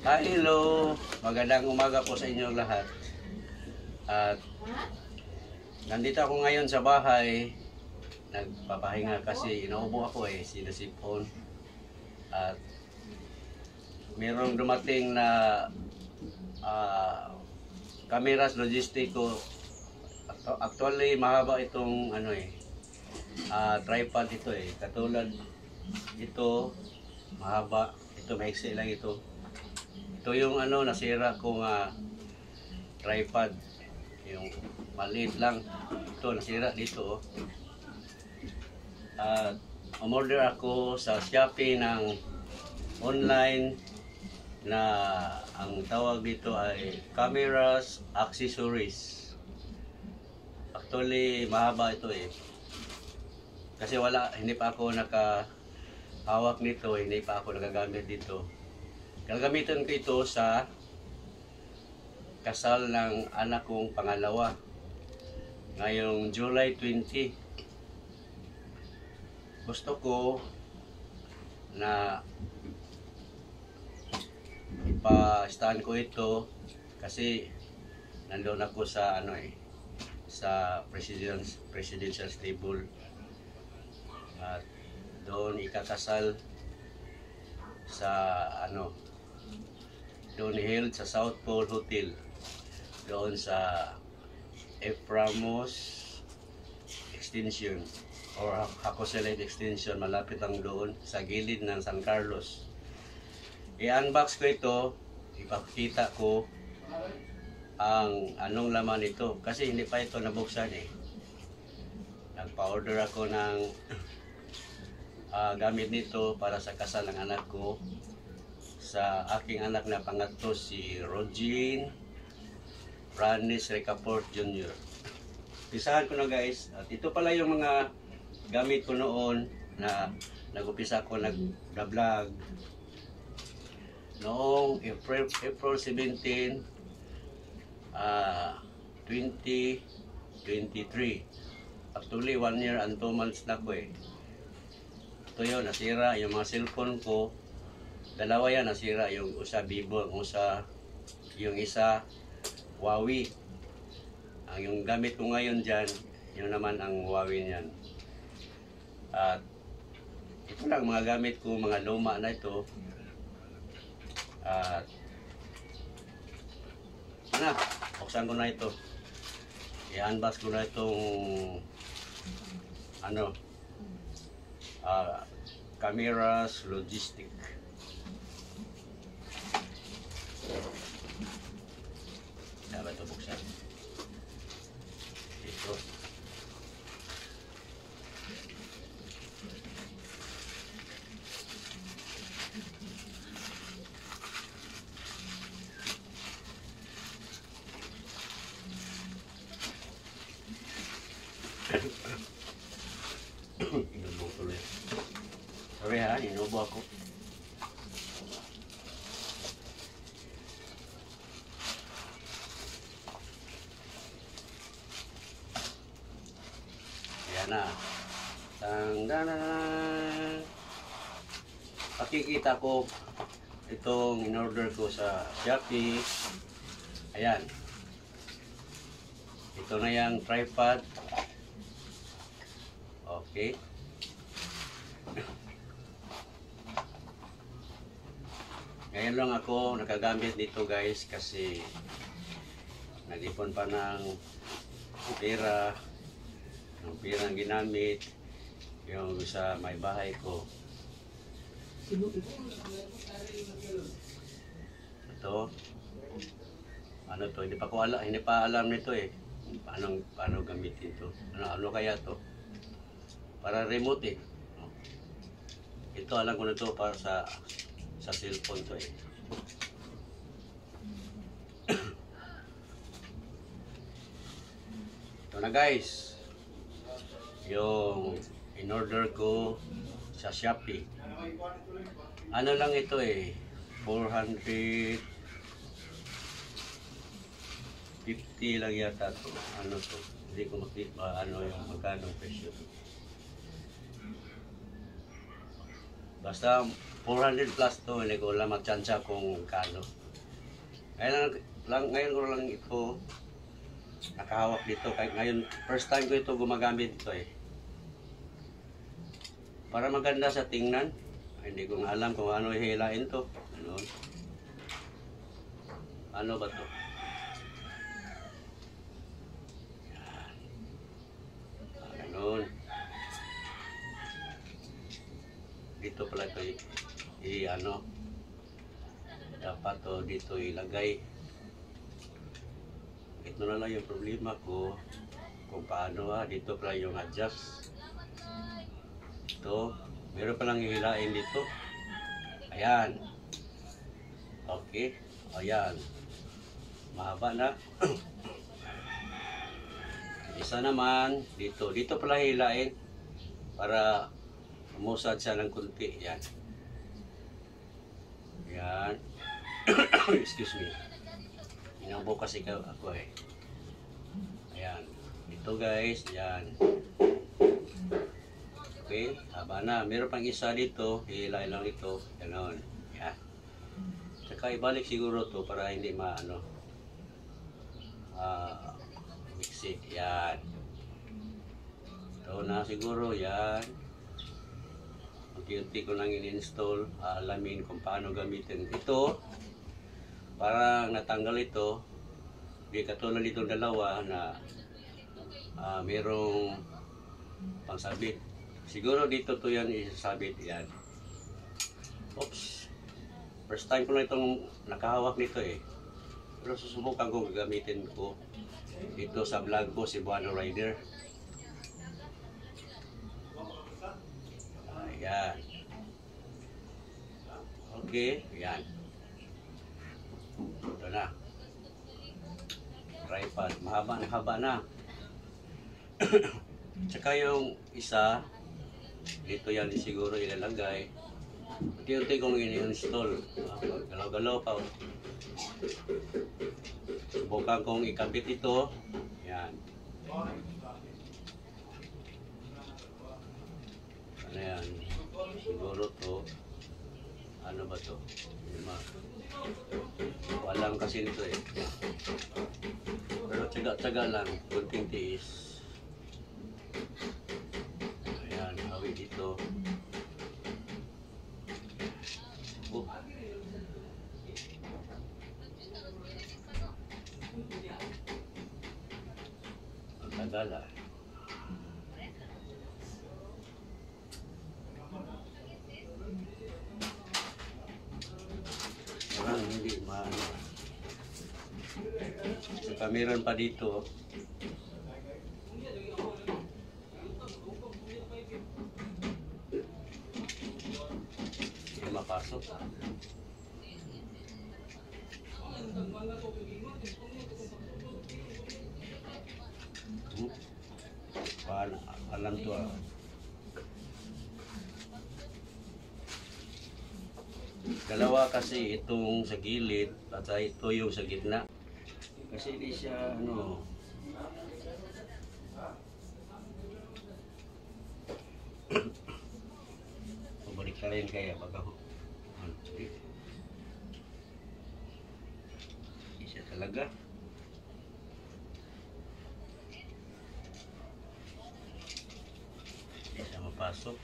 Hello! Magandang umaga po sa inyong lahat. At nandito ako ngayon sa bahay. Nagpapahinga kasi inaubo ako sinasipon. At mayroong dumating na cameras logistiko. Actually mahaba itong tripod ito Katulad ito mahaba, ito maiksi lang ito. Ito yung nasira kong tripod, yung maliit lang. Ito nasira dito. At umorder ako sa Shopee ng online na ang tawag dito ay cameras accessories. Actually mahaba ito kasi hindi pa ako nakahawak nito, hindi pa ako nagagamit dito. Gagamitin ko ito sa kasal ng anak kong pangalawa ngayong July 20. Gusto ko na ipa-stand ko ito kasi nandoon ako sa sa presidential stable at doon ikakasal sa doon held sa South Pole Hotel doon sa Eframos Extension or Hacoselect Extension. Malapit ang doon sa gilid ng San Carlos. I-unbox ko ito, ipakita ko ang anong laman ito kasi hindi pa ito nabuksan Nagpa-order ako ng gamit nito para sa kasal ng anak ko, sa aking anak na pangatlo, si Rogin Francis Recaport Jr. Pisahan ko na guys, at ito pala yung mga gamit ko noon na nag-upisa ko nag-vlog noong April 17, 2023. Actually 1 year and 2 months na ko Ito yun, nasira yung mga cellphone ko. Dalawa yan nasira, yung isa Vivo, yung isa Huawei. Yung gamit ko ngayon dyan, yun naman ang Huawei niyan. At ito lang mga gamit ko, mga luma na ito. At buksan ko na ito. I-unbox ko na itong cameras logistic. Dapat ito buksan. Ito. Inubo tuloy. Sorry inubo ako. Yan na. Tang-danan. Pakikita ko itong in-order ko sa Shopee. Ayan. Ito na yung tripod. Okay. Ngayon lang ako nakagamit nito guys kasi nag-ipon pa ng pera ang ginamit yung sa may bahay ko. Ito hindi pa alam nito paano gamitin ito. Ano kaya to? Para remote Ito alam ko na to para sa cellphone to Ito na guys, yung in-order ko sa Shopee. Ano lang ito 450 lang yata to. Ano to? Hindi ko makita yung magkano presyo. Basta 400 plus to, hindi ko lang magtsansya kung kano. Ngayon ko lang ito nakahawak dito. Kahit ngayon, first time ko ito gumagamit ito eh. Para maganda sa tingnan. Hindi ko nga alam kung ano ihilain to. Ano ba to? Yan. Ganun. Dito pala ito ano, dapat to dito ilagay. Ito na lang yung problema ko kung paano dito pala yung adjust. Ito, meron palang hihilain dito. Ayan. Okay. Ayan. Mahaba na. Isa naman dito. Dito pala hihilain para umusad siya ng kunti. Yan. Yan. Excuse me. Inambo kasi ako eh. Ayan. Ito guys. Yan. Okay. Haba na. Meron pang isa dito. Hihilain lang ito. Ganon. Yan. Saka ibalik siguro to para hindi maano. Mix it. Yan. Ito na siguro. Yan. Unti-unti ko lang in-install, alamin kung paano gamitin ito. Parang natanggal ito, di katulad itong dalawa na merong pangsabit. Siguro dito to yan isasabit yan. Oops, first time ko lang itong nakahawak nito eh. Pero susubukan ko gagamitin ko dito sa vlog ko, si Cebuano Rider. Ayan. Okay, ayan. Ito na. Tripod. Mahaba na. Tsaka yung isa, dito yan siguro ilalagay. Unti-unti kong ini-install. Galaw-galaw pa. Subukan kong ikabit ito. Ayan. Ano yan? Siguro to. Ano ba to? Walang kasi nito eh. Pero tsaga-tsaga lang. Kunting tiis. Ayan. Hawi dito. Ang tagal ah. Hindi maano. Saka meron pa dito. Hindi mapasok. Alam to ah. Dalawa kasi itong sa gilid at ito yung sa gitna. Kasi hindi siya ano. Pabalik ka rin kaya baga ho. Hindi siya talaga. Hindi siya mapasok.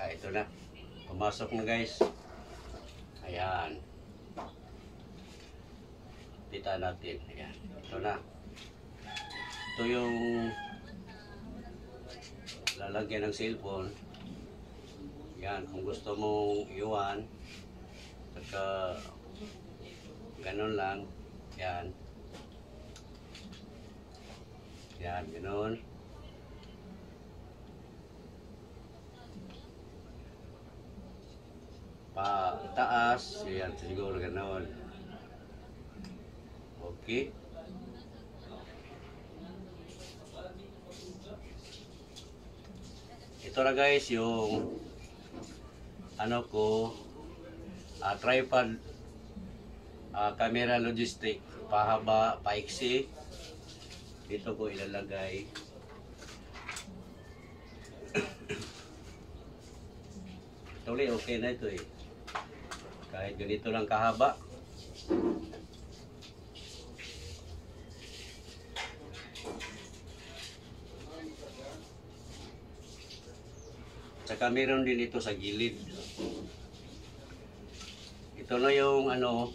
Ito na. Pumasok na guys. Ayan. Kita natin. Ayan. Ito na. Ito yung lalagyan ng cellphone. Ayan. Kung gusto mong iwan. Saka ganun lang. Ayan. Ayan. Ganun. Pa taas, yan siguro ganoon. Okay. Ito na guys yung ano ko, tripod, camera logistic, pahaba, paiksi. Dito ko ilalagay. Tuloy, okay na ito eh. Kahit ganito lang kahaba. Tsaka meron din ito sa gilid. Ito na yung ano,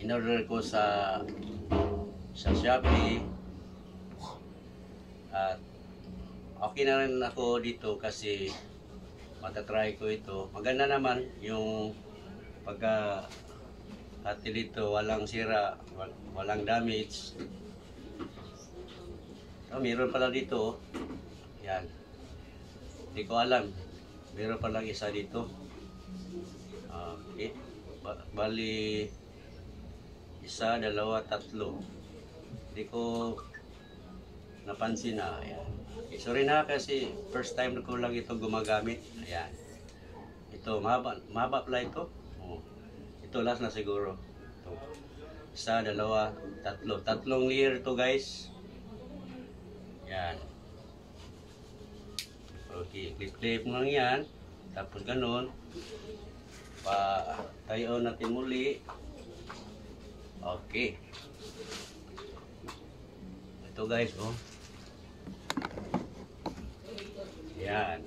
in-order ko sa Shopee. At okay na rin ako dito kasi matatry ko ito. Maganda naman yung pagka hati dito, walang sira, walang damage. Meron pala dito. Yan. Hindi ko alam. Meron palang isa dito. Okay. Bali, isa, dalawa, tatlo. Hindi ko napansin na. Ayan. Okay, sorry na kasi first time ko lang ito gumagamit. Ayan. Ito, mahaba pala ito. Oh. Ito last na siguro. Ito. Isa, dalawa, tatlo. Tatlong layer to guys. Ayan. Okay, clip-clip mo lang yan. Tapos ganun. Tayo natin muli. Okay. Ito guys, oh. Yan.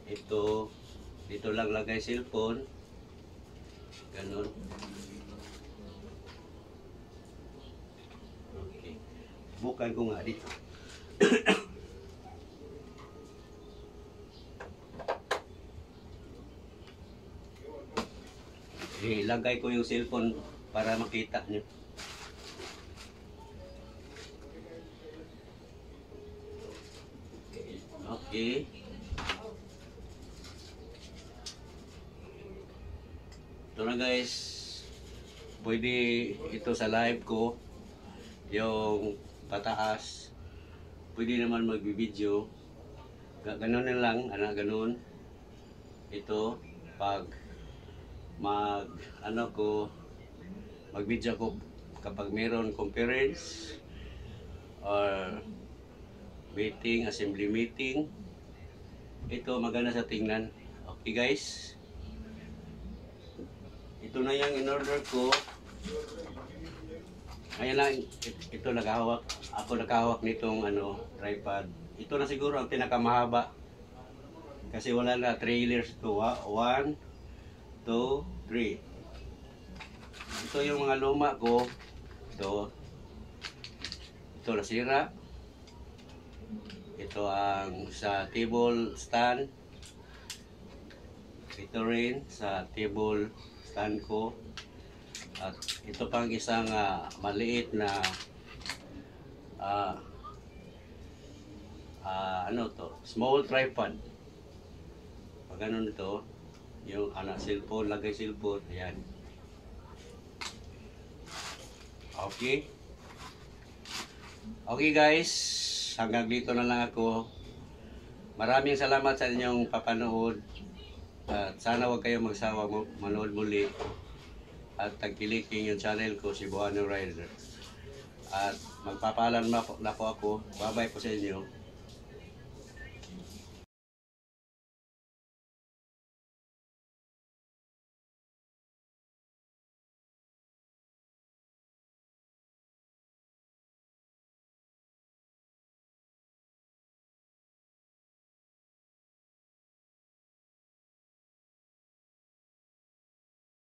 Ito, dito lang lagay cellphone. Ganun. Okay. Bukan ko nga dito. Ilagay ko yung cellphone para makita nyo. Okay. Ito na guys. Pwede ito sa live ko. Yung pataas. Pwede naman mag-video. Ganun na lang. Ganun. Ito. Pag mag-video ko kapag mayroon conference or meeting, assembly meeting. Ito maganda sa tingnan. Okay guys. Ito na yung in-order ko. Ngayon lang, ito nakahawak. Ako nakahawak nitong tripod. Ito na siguro ang pinakamahaba. Kasi wala na trailers to. 1, 2, 3. Ito yung mga luma ko. Ito nasira. Ito ang sa table stand. Ito rin sa table stand ko. At ito pang isang maliit na small tripod. Pag ganun ito, yung cellphone, lagay cellphone, ayan. Okay. Okay guys, hanggang dito na lang ako. Maraming salamat sa inyong papanood. At sana huwag kayong magsawa manood muli. At tagkiliking yung channel ko, si Buhano Rider. At magpapaalam na po ako. Bye bye po sa inyo.